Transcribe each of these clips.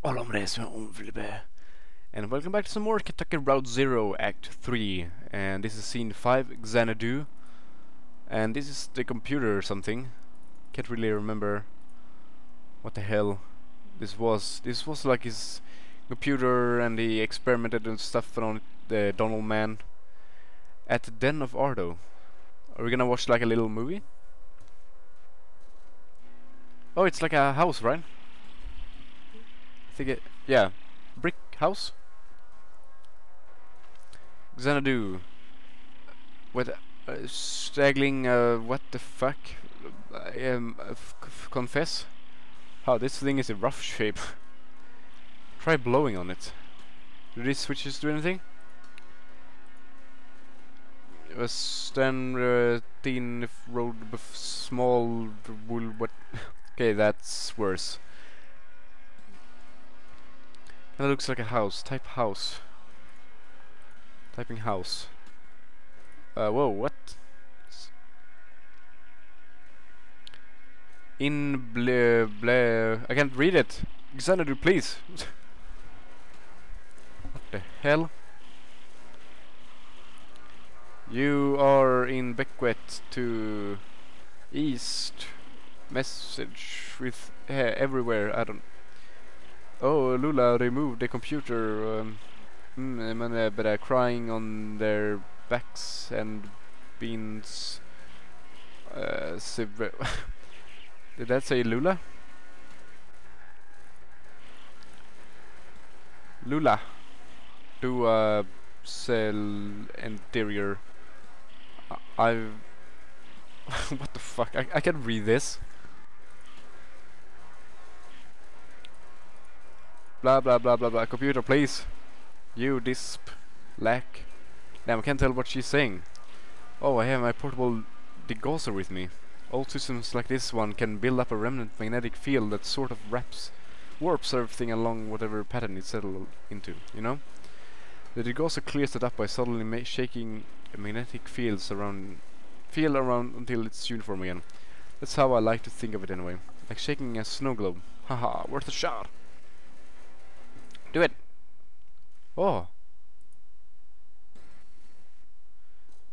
Hola hombres, Felipe. And welcome back to some more Kentucky Route Zero Act 3. And this is scene 5, XANADU. And this is the computer or something. Can't really remember what the hell this was. This was like his computer, and he experimented and stuff on the Donald man at the Den of Ardo. Are we gonna watch like a little movie? Oh, it's like a house, right? I think it, yeah, brick house. Xanadu with straggling. What the fuck? Confess. Oh, this thing is a rough shape. Try blowing on it. Do these switches do anything? It was then thin road with small wool. What? Okay, that's worse. That looks like a house. Type house. Typing house. Whoa, what? In blah. I can't read it. Xanadu, please. What the hell? You are in Bedquilt to east. Message with everywhere. I don't. Oh, Lula removed the computer. But crying on their backs and beans. Did that say Lula? Lula. Do sell interior. I've. What the fuck? I can't read this. Blah blah blah blah blah. Computer, please. You disp lack. Damn, I can't tell what she's saying. Oh, I have my portable degausser with me. Old systems like this one can build up a remnant magnetic field that sort of warps everything along whatever pattern it's settled into, you know? The degausser clears it up by subtly shaking magnetic field around until it's uniform again. That's how I like to think of it anyway. Like shaking a snow globe. Haha, worth a shot. Do it! Oh!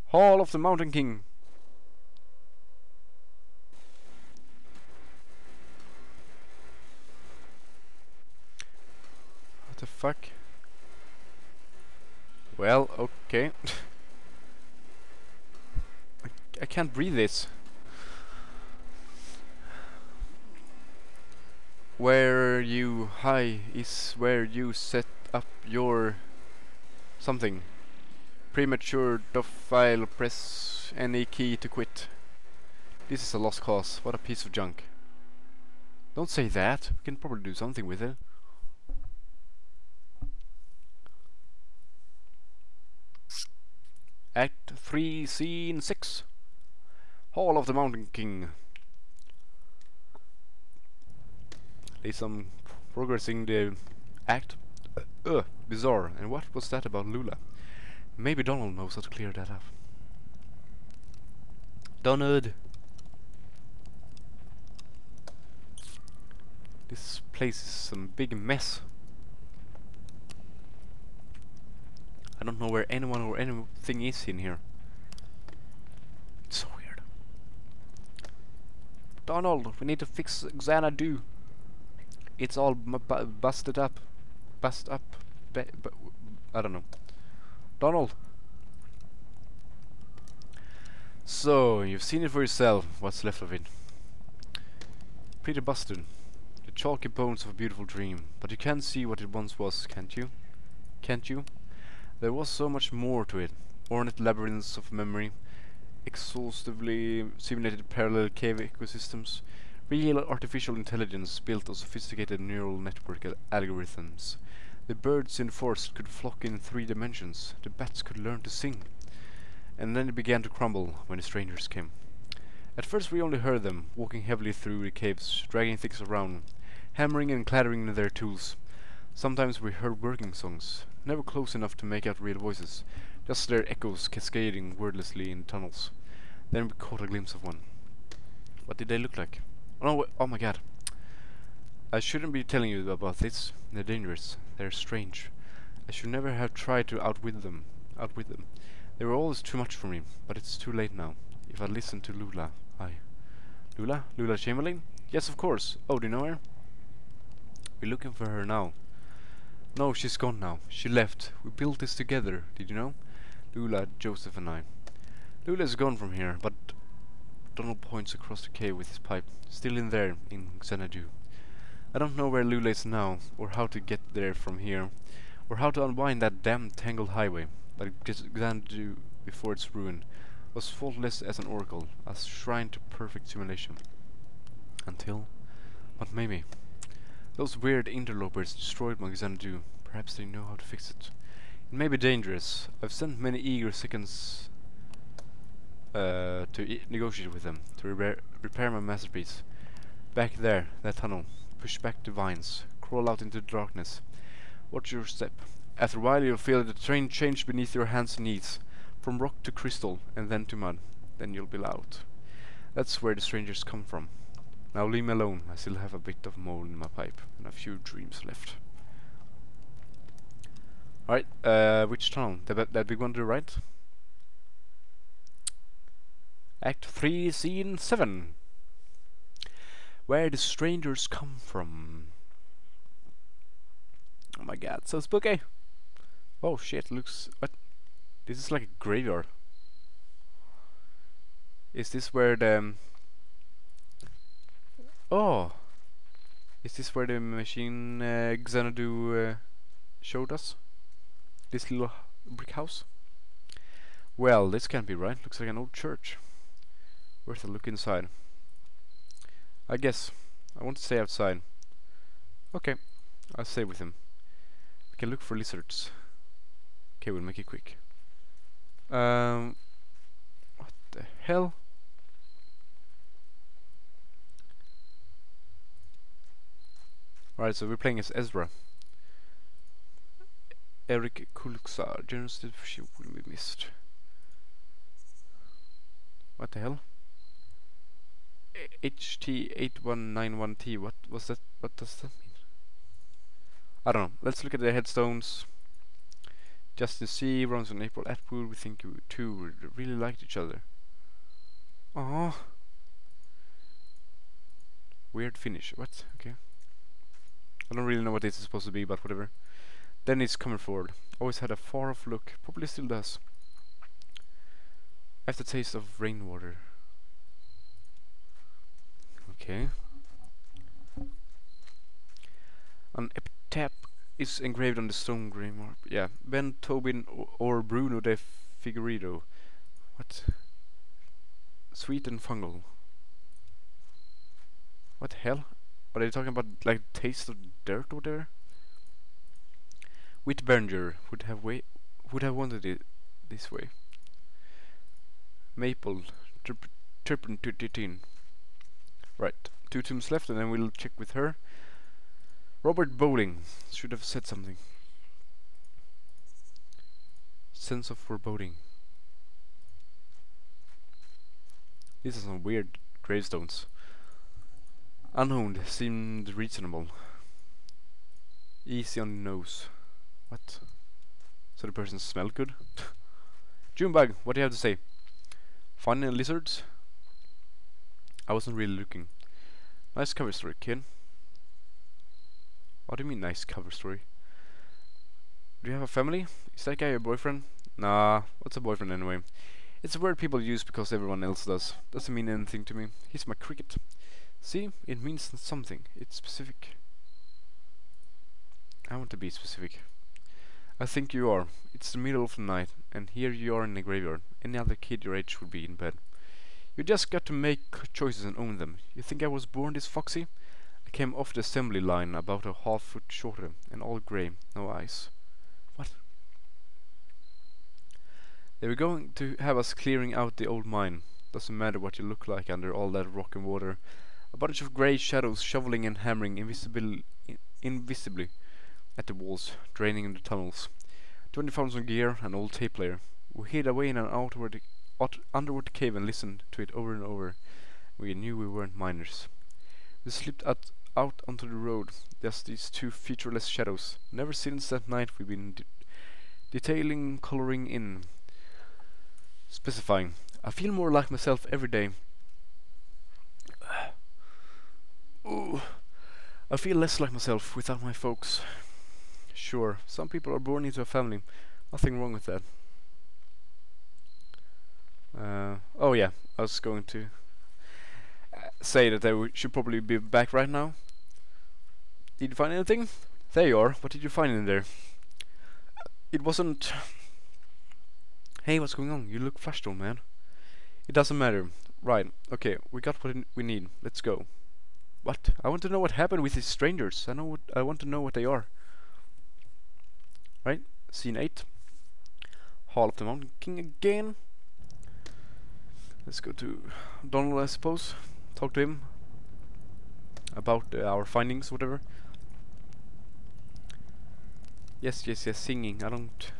Hall of the Mountain King! What the fuck? Well, okay. I can't read this. Where you high is where you set up your something. Premature file, press any key to quit. This is a lost cause. What a piece of junk. Don't say that. We can probably do something with it. Act 3, Scene 6. Hall of the Mountain King. At least I'm progressing the act. Bizarre. And what was that about Lula? Maybe Donald knows how to clear that up. Donald! This place is some big mess. I don't know where anyone or anything is in here. It's so weird. Donald, we need to fix Xanadu. It's all busted up. Bust up. I don't know. Donald. So, you've seen it for yourself. What's left of it? Pretty busted. The chalky bones of a beautiful dream. But you can see what it once was, can't you? Can't you? There was so much more to it. Ornate labyrinths of memory. Exhaustively simulated parallel cave ecosystems. Real artificial intelligence built on sophisticated neural network algorithms. The birds in the forest could flock in 3 dimensions. The bats could learn to sing. And then it began to crumble when the strangers came. At first we only heard them, walking heavily through the caves, dragging things around, hammering and clattering their tools. Sometimes we heard working songs, never close enough to make out real voices, just their echoes cascading wordlessly in tunnels. Then we caught a glimpse of one. What did they look like? Oh, oh my god. I shouldn't be telling you about this. They're dangerous. They're strange. I should never have tried to outwit them. They were always too much for me, but it's too late now. If I listen to Lula, Lula? Lula Chamberlain? Yes, of course. Oh, do you know her? We're looking for her now. No, she's gone now. She left. We built this together, did you know? Lula, Joseph and I. Lula is gone from here, but Donald points across the cave with his pipe. Still in there, in XANADU. I don't know where Lula is now, or how to get there from here, or how to unwind that damn tangled highway, but XANADU, before its ruin, was faultless as an oracle, a shrine to perfect simulation. Until... but maybe. Those weird interlopers destroyed my XANADU. Perhaps they know how to fix it. It may be dangerous. I've sent many eager seconds to negotiate with them, to repair my masterpiece. Back there, that tunnel. Push back the vines. Crawl out into the darkness. Watch your step. After a while you'll feel the terrain change beneath your hands and knees. From rock to crystal, and then to mud. Then you'll be out. That's where the strangers come from. Now leave me alone. I still have a bit of mold in my pipe, and a few dreams left. Alright, which tunnel? That big one to the right? Act 3, Scene 7. Where the strangers come from. Oh my god, so spooky. Oh shit, looks... what? This is like a graveyard. Is this where the... oh! Is this where the machine XANADU showed us? This little brick house? Well, this can't be right. Looks like an old church. Worth a look inside. I guess. I want to stay outside. Okay. I'll stay with him. We can look for lizards. Okay, we'll make it quick. What the hell? Alright, so we're playing as Ezra. Eric Kuluksa, generous leadership will be missed. What the hell? HT8191T, what was that? What does that mean? I don't know. Let's look at the headstones. Justin C, Ronson, April Atwood, we think you two really liked each other. Aww. Weird finish. What? Okay. I don't really know what this is supposed to be, but whatever. Dennis coming forward. Always had a far off look. Probably still does. Aftertaste of rainwater. Okay. An epitaph is engraved on the stone grave mark. Yeah. Ben, Tobin, or Bruno de Figueiredo. What? Sweet and fungal. What the hell? Are they talking about like taste of dirt or whatever? Whitberger would have wanted it this way. Maple, turpentine. Right, 2 tombs left, and then we'll check with her. Robert Bowling should have said something. Sense of foreboding. These are some weird gravestones. Unowned seemed reasonable. Easy on the nose. What? So the person smelled good? Junebug, what do you have to say? Finding lizards? I wasn't really looking. Nice cover story, kid. What do you mean, nice cover story? Do you have a family? Is that guy your boyfriend? Nah, what's a boyfriend anyway? It's a word people use because everyone else does. Doesn't mean anything to me. He's my cricket. See? It means something. It's specific. I want to be specific. I think you are. It's the middle of the night, and here you are in the graveyard. Any other kid your age would be in bed. You just got to make choices and own them. You think I was born this foxy? I came off the assembly line about a half foot shorter, and all grey, no eyes. What? They were going to have us clearing out the old mine. Doesn't matter what you look like under all that rock and water. A bunch of grey shadows shoveling and hammering invisibly at the walls, draining the tunnels. 20 found some gear, an old tape player. We hid away in an underwood cave and listened to it over and over. We knew we weren't miners. We slipped out onto the road. Just these two featureless shadows. Never since that night we've been detailing, coloring in, specifying. I feel more like myself every day. Ooh. I feel less like myself without my folks. Sure, some people are born into a family. Nothing wrong with that. Oh yeah, I was going to say that I should probably be back right now. Did you find anything? There you are. What did you find in there? It wasn't... Hey, what's going on? You look flushed, old man. It doesn't matter. Right, okay, we got what we need. Let's go. What? I want to know what happened with these strangers. I want to know what they are. Right, scene 8. Hall of the Mountain King again. Let's go to Donald, I suppose. Talk to him about our findings, whatever. Yes, singing. I don't...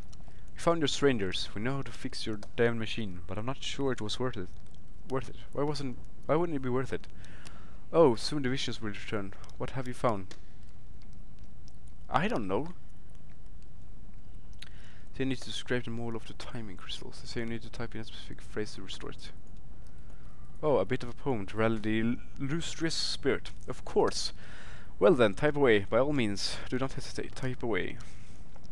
We found your strangers. We know how to fix your damn machine, but I'm not sure it was worth it. Why wouldn't it be worth it? Oh, soon the visions will return. What have you found? I don't know. So you need to scrape them all off the timing crystals. They say you need to type in a specific phrase to restore it. Oh, a bit of a poem to rally the lustrous spirit. Of course. Well then, type away. By all means, do not hesitate. Type away.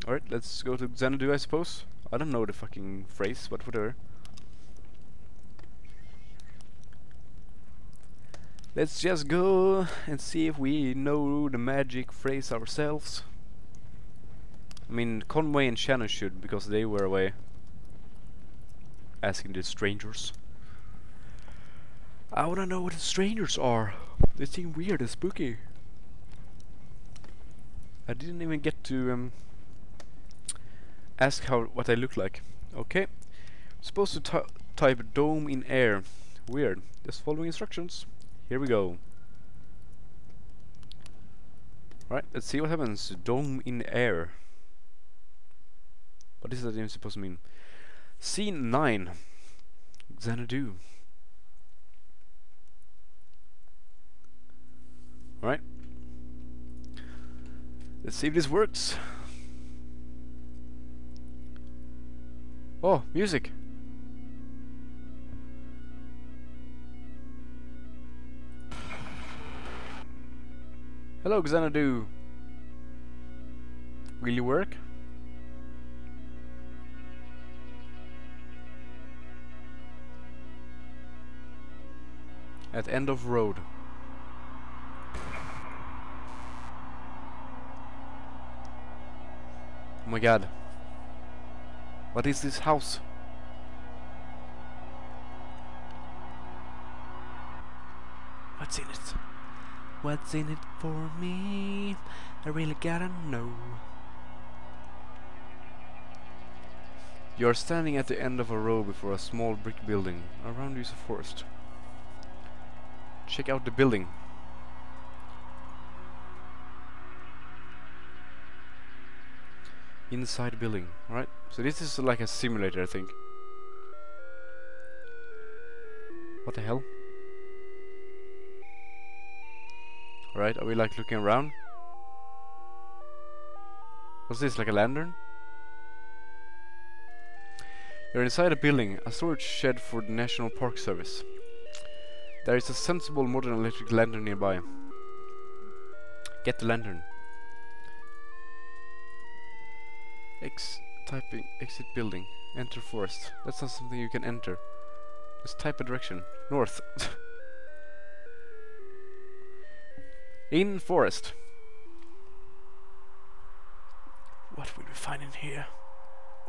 Alright, let's go to XANADU, I suppose. I don't know the fucking phrase, but whatever. Let's just go and see if we know the magic phrase ourselves. I mean, Conway and Shannon should, because they were away asking the strangers. I wanna know what the strangers are. They seem weird and spooky. I didn't even get to ask what they look like. Okay, supposed to type dome in air. Weird. Just following instructions. Here we go. Alright, let's see what happens. Dome in air. What is that even supposed to mean? Scene 9. XANADU. Alright. Let's see if this works. Oh, music. Hello, XANADU. Will you work? At end of road. Oh my god. What is this house? What's in it? What's in it for me? I really gotta know. You're standing at the end of a row before a small brick building. Around you is a forest. Check out the building. Inside the building. Alright, so this is like a simulator, I think. What the hell? Alright, are we like looking around? What's this, like a lantern? You're inside a building, a storage shed for the National Park Service. There is a sensible modern electric lantern nearby. Get the lantern. Typing exit building. Enter forest. That's not something you can enter. Just type a direction. North. In forest. What will we find in here?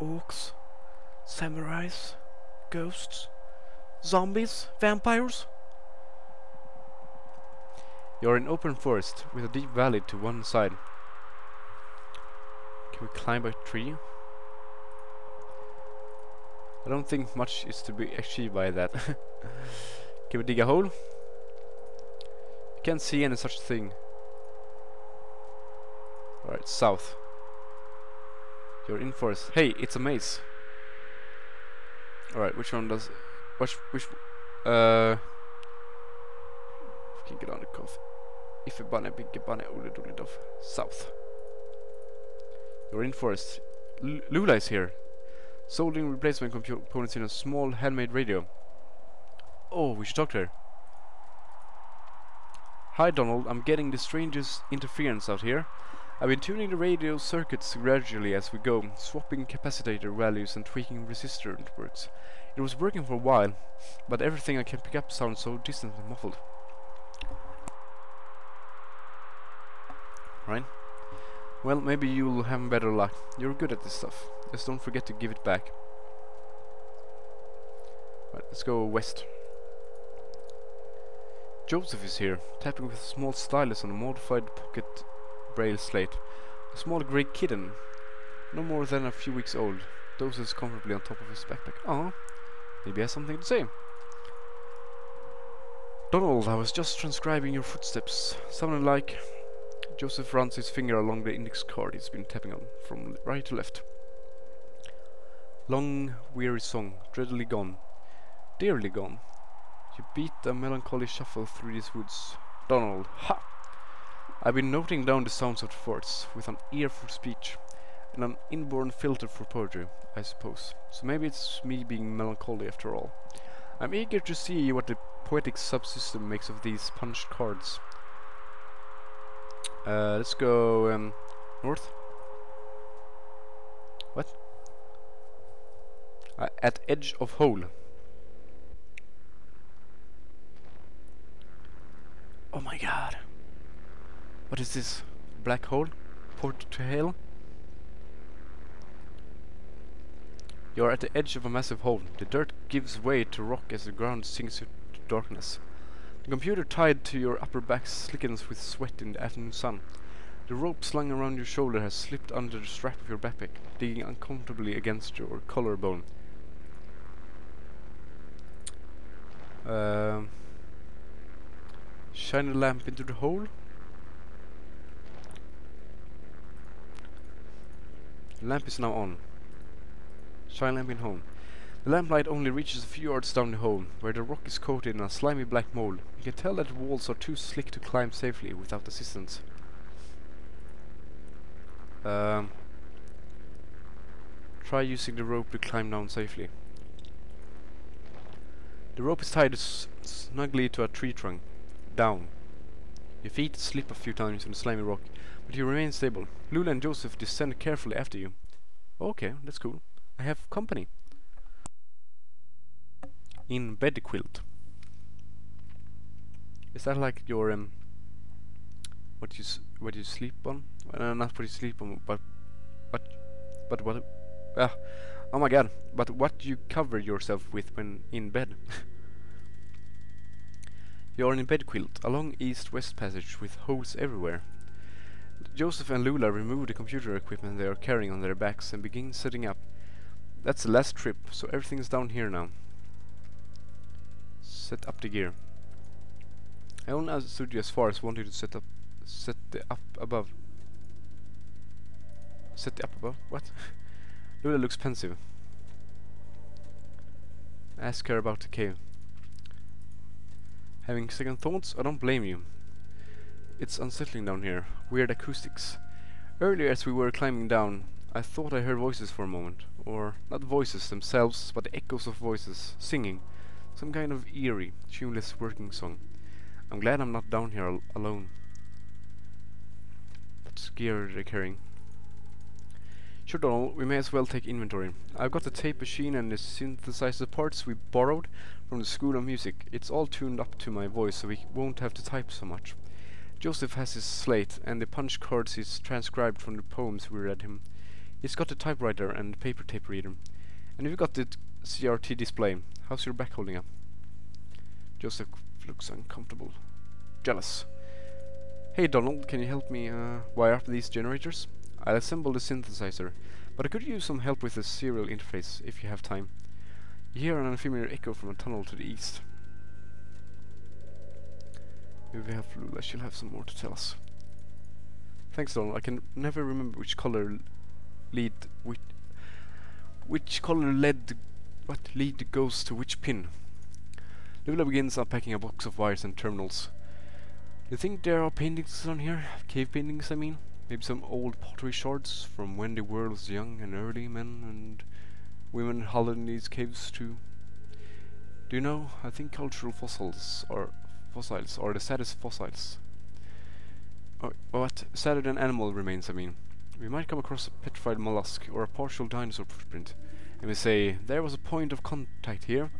Orcs? Samurais? Ghosts? Zombies? Vampires? You're in open forest with a deep valley to one side. Can we climb a tree? I don't think much is to be achieved by that. Can we dig a hole? You can't see any such thing. Alright, south. You're in forest. Hey, it's a maze. Alright, which one does... which... we can get on the coffee. If a bunny, big a bunny, ole doodly dove. South. You're in forest. Lula is here. Soldering replacement components in a small handmade radio. Oh, we should talk to her. Hi Donald, I'm getting the strangest interference out here. I've been tuning the radio circuits gradually as we go, swapping capacitor values and tweaking resistor networks. It was working for a while, but everything I can pick up sounds so distant and muffled. Right? Well, maybe you'll have better luck. You're good at this stuff. Just don't forget to give it back. Right, let's go west. Joseph is here, tapping with a small stylus on a modified pocket braille slate. A small grey kitten, no more than a few weeks old, dozes comfortably on top of his backpack. Ah, maybe he has something to say. Donald, I was just transcribing your footsteps. Sounded like... Joseph runs his finger along the index card he's been tapping on, from right to left. Long, weary song, dreadily gone, dearly gone. You beat a melancholy shuffle through these woods. Donald, ha! I've been noting down the sounds of the forts, with an ear for speech, and an inborn filter for poetry, I suppose. So maybe it's me being melancholy after all. I'm eager to see what the poetic subsystem makes of these punched cards. Let's go north. What? At edge of hole. Oh my god. What is this? Black hole? Portal to hell? You're at the edge of a massive hole. The dirt gives way to rock as the ground sinks into darkness. The computer tied to your upper back slickens with sweat in the afternoon sun. The rope slung around your shoulder has slipped under the strap of your backpack, digging uncomfortably against your collarbone. Shine a lamp into the hole. The lamp is now on. Shine lamp in hole. The lamplight only reaches a few yards down the hole, where the rock is coated in a slimy black mold. You can tell that the walls are too slick to climb safely without assistance. Try using the rope to climb down safely. The rope is tied snugly to a tree trunk. Down. Your feet slip a few times on the slimy rock, but you remain stable. Lula and Joseph descend carefully after you. Okay, that's cool. I have company. In Bedquilt. Is that like your what you sleep on? Not what you sleep on, but what? Oh my god! But what you cover yourself with when in bed? You are in Bedquilt, a long east-west passage with holes everywhere. Joseph and Lula remove the computer equipment they are carrying on their backs and begin setting up. That's the last trip, so everything's down here now. Set up the gear. I only understood you as far as wanting to set the up above. Set the up above? What? Lula looks pensive. Ask her about the cave. Having second thoughts? I don't blame you. It's unsettling down here. Weird acoustics. Earlier as we were climbing down, I thought I heard voices for a moment. Or, not voices themselves, but the echoes of voices. Singing. Some kind of eerie, tuneless working song. I'm glad I'm not down here alone. What gear are they carrying? Sure, Donald, we may as well take inventory. I've got the tape machine and the synthesizer parts we borrowed from the School of Music. It's all tuned up to my voice, so we won't have to type so much. Joseph has his slate, and the punch cards he's transcribed from the poems we read him. He's got the typewriter and the paper tape reader. And we've got the CRT display. How's your back holding up? Joseph looks uncomfortable. Jealous. Hey Donald, can you help me wire up these generators? I'll assemble the synthesizer, but I could use some help with the serial interface, if you have time. You hear an unfamiliar echo from a tunnel to the east. If we have Lula, she'll have some more to tell us. Thanks Donald, I can never remember which color lead goes to which pin. Lula begins unpacking a box of wires and terminals. You think there are paintings on here? Cave paintings, I mean? Maybe some old pottery shards from when the world was young and early, men and women huddled in these caves too. Do you know, I think cultural fossils are the saddest fossils. Oh, what? Sadder than animal remains, I mean. We might come across a petrified mollusk or a partial dinosaur footprint, and we say, there was a point of contact here,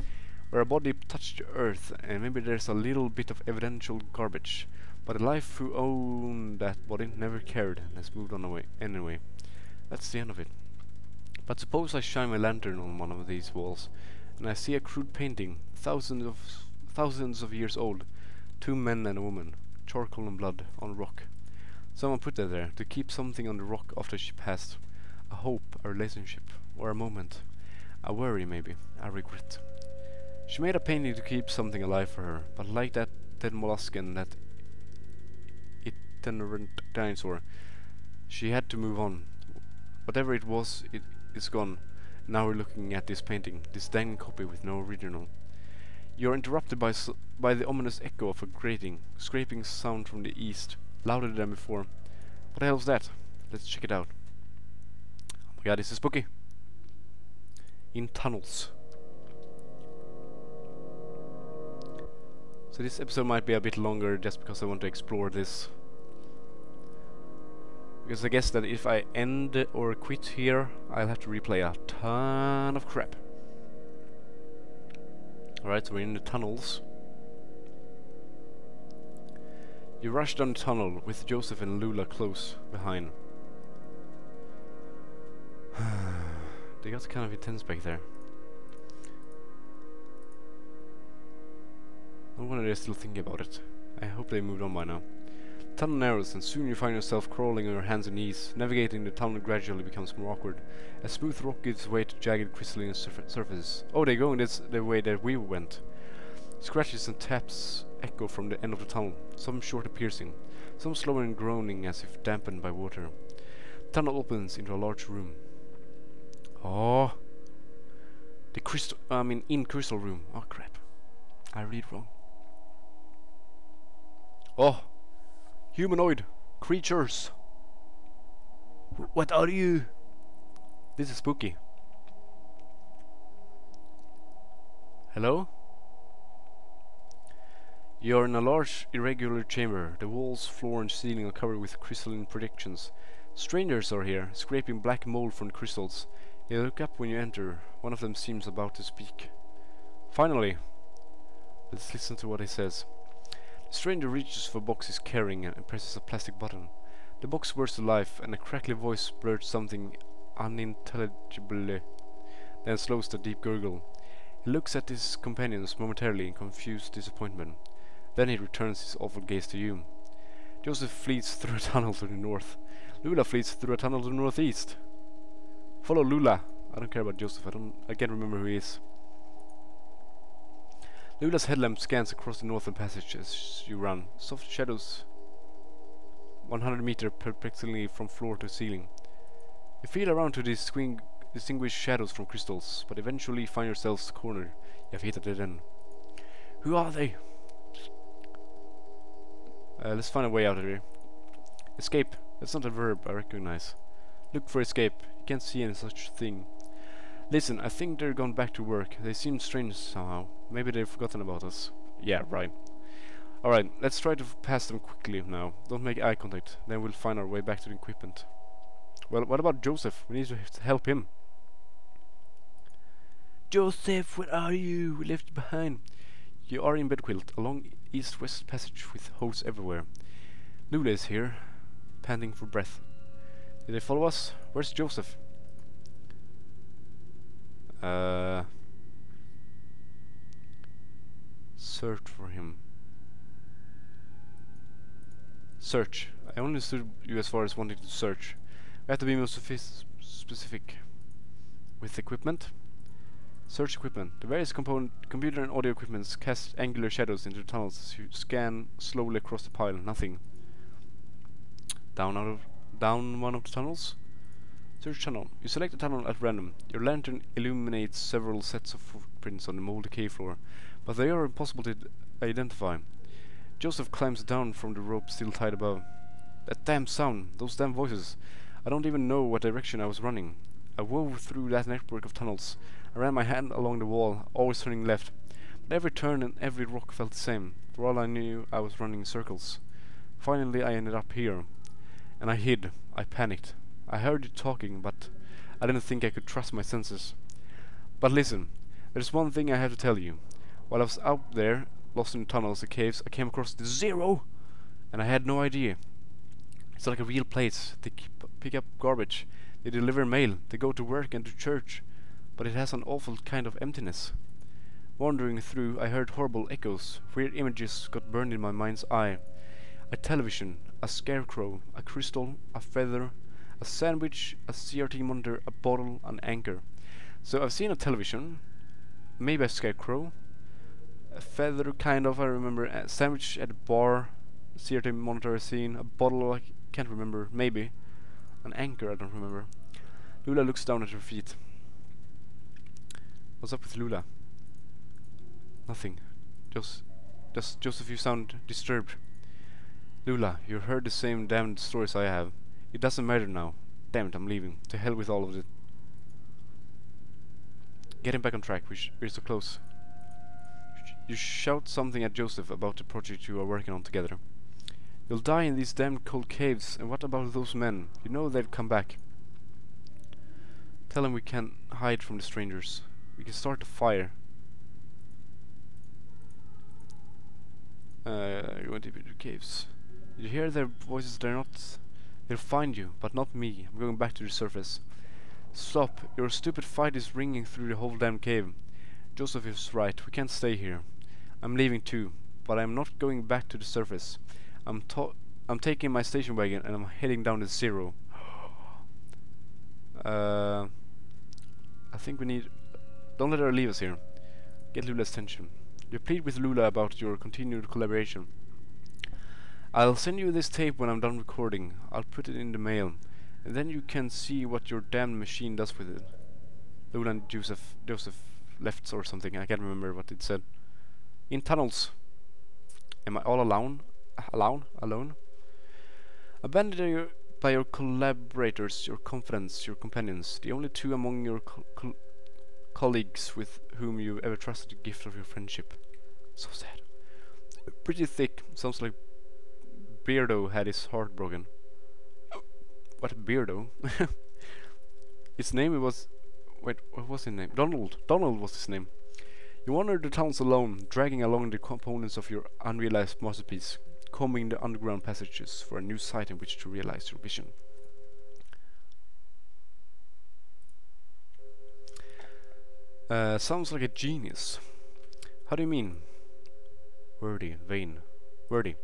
where a body touched the earth, and maybe there's a little bit of evidential garbage, but the life who owned that body never cared and has moved on away anyway. That's the end of it. But suppose I shine my lantern on one of these walls, and I see a crude painting, thousands of years old, two men and a woman, charcoal and blood, on rock. Someone put that there to keep something on the rock after she passed. A hope, a relationship, or a moment. A worry maybe, a regret. She made a painting to keep something alive for her, but like that dead mollusk and that itinerant dinosaur, she had to move on. Whatever it was, it is gone. Now we're looking at this painting, this dangling copy with no original. You're interrupted by the ominous echo of a grating, scraping sound from the east, louder than before. What the hell's that? Let's check it out. Oh my god, this is spooky. In tunnels. So this episode might be a bit longer just because I want to explore this. Because I guess that if I end or quit here, I'll have to replay a ton of crap. Alright, so we're in the tunnels. You rush down the tunnel with Joseph and Lula close behind. They got kind of intense back there. No wonder they're still thinking about it. I hope they moved on by now. The tunnel narrows and soon you find yourself crawling on your hands and knees. Navigating the tunnel gradually becomes more awkward, as smooth rock gives way to jagged crystalline surfaces. Oh, they're going the way that we went. Scratches and taps echo from the end of the tunnel, some short and piercing, some slow and groaning as if dampened by water. The tunnel opens into a large room. Oh, the crystal room. Oh crap, I read wrong. Oh, humanoid creatures. What are you? This is spooky. Hello? You're in a large, irregular chamber. The walls, floor and ceiling are covered with crystalline projections. Strangers are here, scraping black mold from the crystals. You look up when you enter. One of them seems about to speak. Finally! Let's listen to what he says. The stranger reaches for a box he's carrying and presses a plastic button. The box whirs to life and a crackly voice blurts something unintelligible, then slows to a deep gurgle. He looks at his companions momentarily in confused disappointment. Then he returns his awful gaze to you. Joseph flees through a tunnel to the north. Lula flees through a tunnel to the northeast. Follow Lula. I don't care about Joseph. I can't remember who he is. Lula's headlamp scans across the northern passage as you run. Soft shadows 100 meters perplexingly from floor to ceiling. You feel around to distinguish shadows from crystals, but eventually find yourselves cornered. You have hit a dead end. Who are they? Let's find a way out of here. Escape. That's not a verb I recognize. Look for escape. You can't see any such thing. Listen, I think they're gone back to work. They seem strange somehow. Maybe they've forgotten about us. Yeah, right. Alright, let's try to pass them quickly now. Don't make eye contact. Then we'll find our way back to the equipment. Well, what about Joseph? We need to help him. Joseph, where are you? We left you behind. You are in Bedquilt, a long east-west passage with holes everywhere. Lula is here, panting for breath. Did they follow us? Where's Joseph? Search for him. Search. I only understood you as far as wanting to search. We have to be more specific. With equipment? Search equipment. The various computer and audio equipments cast angular shadows into the tunnels as you scan slowly across the pile. Nothing. Down one of the tunnels? Search tunnel. You select a tunnel at random. Your lantern illuminates several sets of footprints on the moldy cave floor, but they are impossible to identify. Joseph climbs down from the rope still tied above. That damn sound, those damn voices. I don't even know what direction I was running. I wove through that network of tunnels. I ran my hand along the wall, always turning left. But every turn and every rock felt the same. For all I knew, I was running in circles. Finally, I ended up here. And I hid. I panicked. I heard you talking, but I didn't think I could trust my senses. But listen, there's one thing I have to tell you. While I was out there, lost in the tunnels and caves, I came across the Zero! And I had no idea. It's like a real place. They pick up garbage. They deliver mail. They go to work and to church. But it has an awful kind of emptiness. Wandering through, I heard horrible echoes. Weird images got burned in my mind's eye. A television, a scarecrow, a crystal, a feather, a sandwich, a CRT monitor, a bottle, an anchor. So I've seen a television, maybe a scarecrow, a feather kind of, I remember, a sandwich at a bar, a CRT monitor I've seen, a bottle I can't remember, maybe, an anchor I don't remember. Lula looks down at her feet. What's up with Lula? Nothing. Just Joseph, you sound disturbed. Lula, you heard the same damned stories I have. It doesn't matter now. Damn it, I'm leaving. To hell with all of it. Getting back on track, we're so close. You shout something at Joseph about the project you are working on together. You'll die in these damn cold caves, and what about those men? You know they'll come back. Tell them we can't hide from the strangers. We can start a fire. You went deep into the caves. You hear their voices, they'll find you, but not me. I'm going back to the surface. Stop, your stupid fight is ringing through the whole damn cave. Joseph is right, we can't stay here. I'm leaving too, but I'm not going back to the surface. I'm taking my station wagon and I'm heading down to Zero. I think we need... Don't let her leave us here. Get Lula's attention. You plead with Lula about your continued collaboration. I'll send you this tape when I'm done recording. I'll put it in the mail, and then you can see what your damn machine does with it. Lula and Joseph left or something. I can't remember what it said. In tunnels. Am I all alone? Alone? Abandoned by your collaborators, your confidants, your companions, the only two among your colleagues with whom you ever trusted the gift of your friendship. So sad. Pretty thick. Sounds like Beardo had his heart broken. What, Beardo? His name was... Wait, what was his name? Donald. Donald was his name. You wandered the towns alone, dragging along the components of your unrealized masterpiece, combing the underground passages for a new site in which to realize your vision. Sounds like a genius. How do you mean? Wordy, vain. Wordy.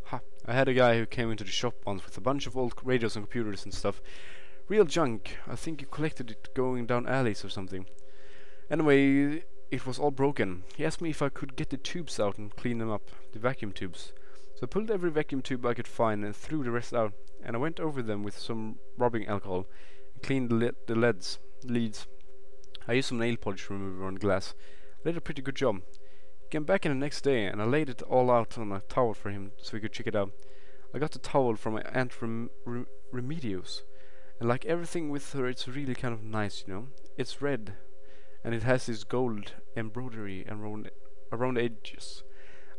Ha, I had a guy who came into the shop once with a bunch of old radios and computers and stuff. Real junk. I think he collected it going down alleys or something. Anyway, it was all broken. He asked me if I could get the tubes out and clean them up, the vacuum tubes. So I pulled every vacuum tube I could find and threw the rest out, and I went over them with some rubbing alcohol and cleaned the leads. I used some nail polish remover on the glass. I did a pretty good job. He came back in the next day and I laid it all out on a towel for him so he could check it out. I got the towel from my aunt Remedios, and like everything with her, it's really kind of nice, you know. It's red and it has this gold embroidery around the edges.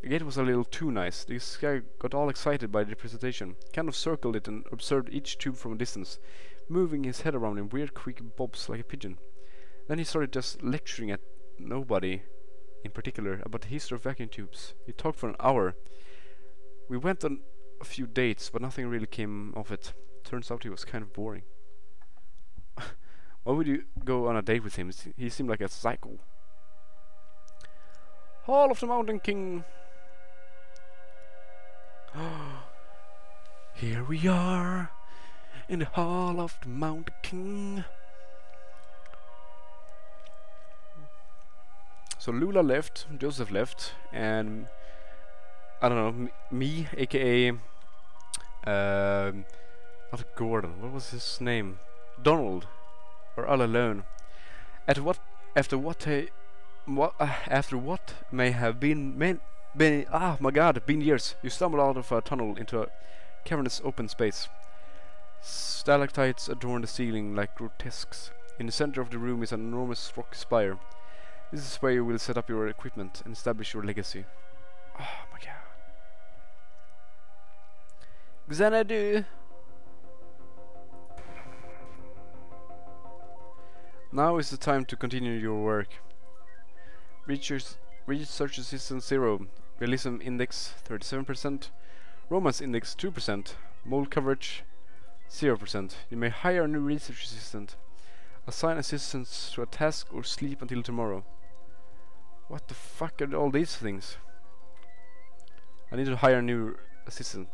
I guess it was a little too nice. This guy got all excited by the presentation, kind of circled it and observed each tube from a distance, moving his head around in weird quick bobs like a pigeon. Then he started just lecturing at nobody in particular about the history of vacuum tubes. He talked for an hour. We went on a few dates, but nothing really came of it. Turns out he was kind of boring. Why would you go on a date with him? He seemed like a psycho. Hall of the Mountain King. Here we are in the Hall of the Mountain King. So Lula left, Joseph left, and I don't know, me, aka not Gordon. What was his name? Donald, are all alone. After what may have been My god, been years. You stumble out of a tunnel into a cavernous open space. Stalactites adorn the ceiling like grotesques. In the center of the room is an enormous rock spire. This is where you will set up your equipment and establish your legacy. Oh my god. XANADU! Now is the time to continue your work. Research Assistant 0, Realism Index 37%, Romance Index 2%, Mold Coverage 0%. You may hire a new research assistant, assign assistants to a task, or sleep until tomorrow. What the fuck are all these things? I need to hire a new assistant.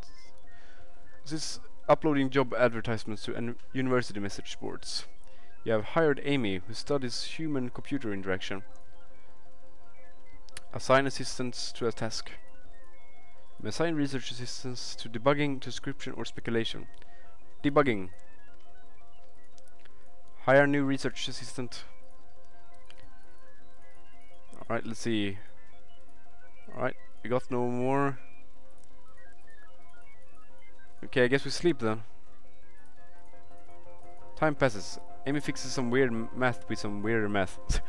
This is uploading job advertisements to university message boards. You have hired Amy, who studies human-computer interaction. Assign assistants to a task. You may assign research assistants to debugging, description, or speculation. Debugging. Hire new research assistant. Alright, let's see. Alright, we got no more. Okay, I guess we sleep then. Time passes. Amy fixes some weird math with some weirder math.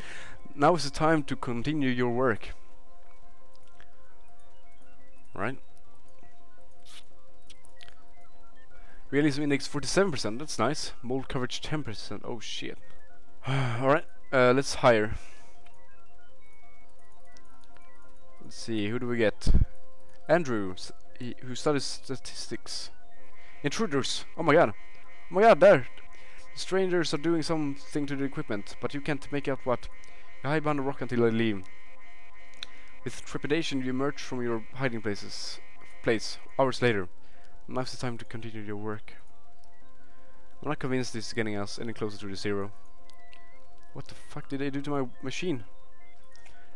Now is the time to continue your work. Right. Realism index 47%, that's nice. Mold coverage 10%, oh shit. Alright, let's hire. Let's see, who do we get? Andrew, who studies statistics. Intruders, oh my god. Oh my god, there! The strangers are doing something to the equipment, but you can't make out what. You hide behind a rock until they leave. With trepidation you emerge from your hiding place hours later. Now's the time to continue your work. I'm not convinced this is getting us any closer to the zero. What the fuck did they do to my machine?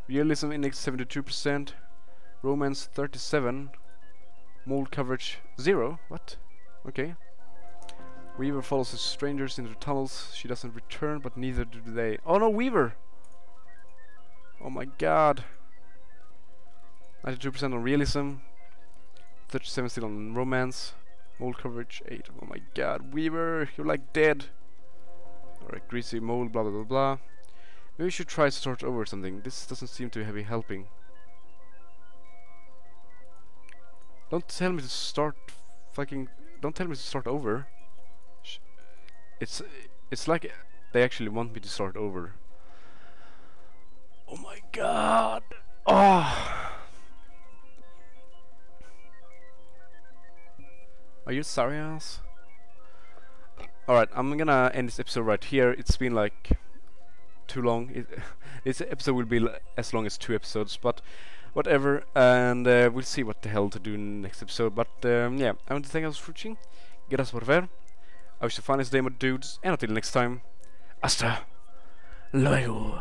Realism index 72%, romance 37%, mold coverage 0. What? Okay. Weaver follows the strangers into the tunnels. She doesn't return, but neither do they. Oh no, Weaver! Oh my god. 92% on realism, 37% still on romance, mold coverage 8. Oh my god, Weaver, you're like dead. Alright, greasy mold, blah blah blah blah. Maybe we should try to start over or something. This doesn't seem to be helping. Don't tell me to start fucking. Don't tell me to start over. It's like they actually want me to start over. Oh my god. Oh. Are you serious? Alright, I'm gonna end this episode right here. It's been like too long. This episode will be as long as 2 episodes, but whatever. And we'll see what the hell to do in the next episode. But yeah, I want to thank you for watching. Gracias por ver. I wish you the finest day, my dudes. And until next time, hasta luego.